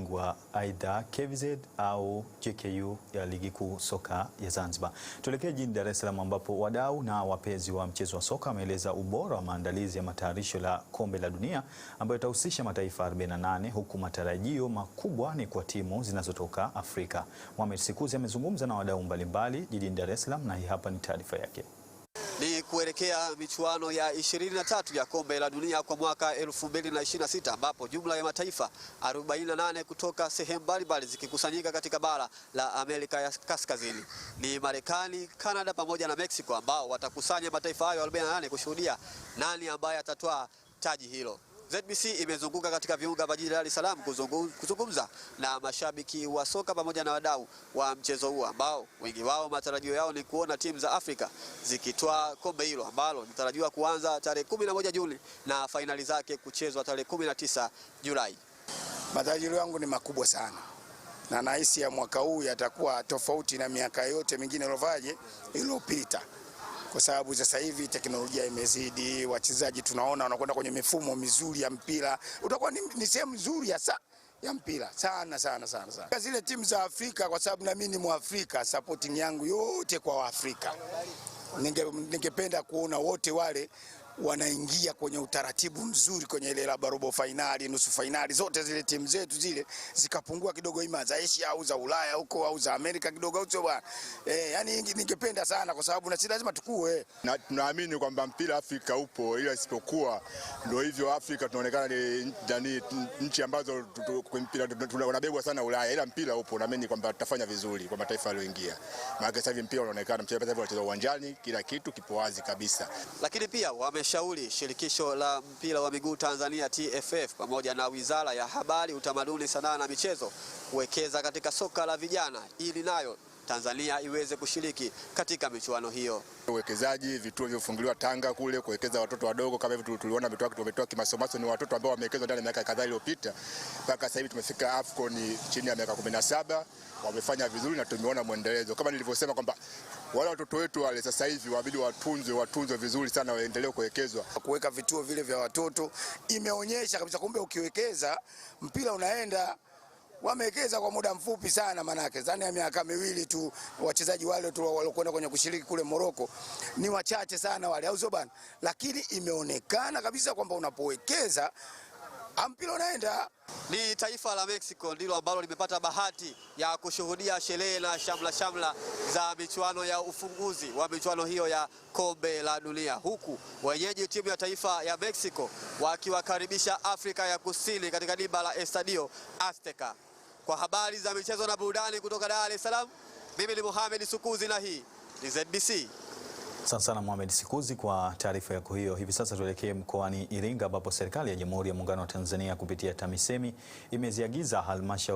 mabingwa aidha KVZ au JKU ya ligi kuu soka ya Zanzibar. Tuelekee jijini Dar es Salaam ambapo wadau na wapenzi wa mchezo wa soka wameeleza ubora wa maandalizi ya matayarisho la kombe la dunia ambayo itahusisha mataifa 48 huku matarajio makubwa ni kwa timu zinazotoka Afrika. Mohamed Sikuzi amezungumza na wadau mbalimbali jijini Dar es Salaam na hii hapa ni taarifa yake. Ni kuelekea michuano ya 23 ya kombe la dunia kwa mwaka 2026 ambapo jumla ya mataifa 48 kutoka sehemu mbalimbali zikikusanyika katika bara la Amerika ya Kaskazini. Ni Marekani, Canada pamoja na Mexico ambao watakusanya mataifa hayo 48 kushuhudia nani ambaye atatwaa taji hilo. ZBC imezunguka katika viunga vya jiji la Dar es Salaam kuzungumza na mashabiki wa soka pamoja na wadau wa mchezo huo ambao wengi wao matarajio yao ni kuona timu za Afrika zikitwaa kombe hilo ambalo linatarajiwa kuanza tarehe 11 Juni na fainali zake kuchezwa tarehe 19 Julai. Matarajio yangu ni makubwa sana na nahisi ya mwaka huu yatakuwa tofauti na miaka yote mingine iliyopita. Kwa sababu sasa hivi teknolojia imezidi, wachezaji tunaona wanakwenda kwenye mifumo mizuri ya mpira. Utakuwa ni sehemu nzuri ya mpira sana. Zile timu za Afrika, kwa sababu na mimi ni Mwafrika, supporting yangu yote kwa Waafrika. Ningependa kuona wote wale wanaingia kwenye utaratibu mzuri kwenye ile laba robo finali, nusu finali, zote zile timu zetu zile zikapungua kidogo ima za Asia au za Ulaya huko au za Amerika kidogo huko bwana. Yani ningependa sana kwa sababu na si lazima tukue. Na tunaamini kwamba mpira Afrika upo, ila isipokuwa ndio hivyo Afrika tunaonekana ni nchi ambazo kwa mpira tunabebwa sana Ulaya, ila mpira upo, naamini kwamba tutafanya vizuri kwa mataifa yaliyoingia. Maana sasa hivi mpira unaonekana mchezaji anacheza uwanjani, kila kitu kipo wazi kabisa. Lakini pia shauri shirikisho la mpira wa miguu Tanzania TFF pamoja na Wizara ya Habari, Utamaduni, Sanaa na Michezo kuwekeza katika soka la vijana ili nayo Tanzania iweze kushiriki katika michuano hiyo. Uwekezaji, vituo vilivyofunguliwa Tanga kule kuwekeza watoto wadogo kama hivi tuliona vituo kimasomaso, ni watoto ambao wamewekezwa ndani ya miaka kadhaa iliyopita. Mpaka sasa hivi tumefika AFCON chini ya miaka 17, wamefanya vizuri na tumeona muendelezo. Kama nilivyosema kwamba wale watoto wetu wale sasa hivi wabidi watunzwe vizuri sana, waendelee kuwekezwa. Kuweka vituo vile vya watoto imeonyesha kabisa kumbe ukiwekeza mpira unaenda. Wamewekeza kwa muda mfupi sana, manake ndani ya miaka miwili tu wachezaji wale tu waliokwenda kwenye kushiriki kule Morocco ni wachache sana wale, au sio bana? Lakini imeonekana kabisa kwamba unapowekeza mpira unaenda. Ni taifa la Mexico ndilo ambalo limepata bahati ya kushuhudia sherehe na shamla za michuano ya ufunguzi wa michuano hiyo ya kombe la dunia, huku wenyeji timu ya taifa ya Mexico wakiwakaribisha Afrika ya Kusini katika dimba la Estadio Azteca. Kwa habari za michezo na burudani kutoka Dar es Salaam, mimi ni Mohamed Sikuzi na hii ni ZBC. Asante sana Mohamed Sikuzi kwa taarifa yako hiyo. Hivi sasa tuelekee mkoani Iringa ambapo serikali ya Jamhuri ya Muungano wa Tanzania kupitia TAMISEMI imeziagiza halmashauri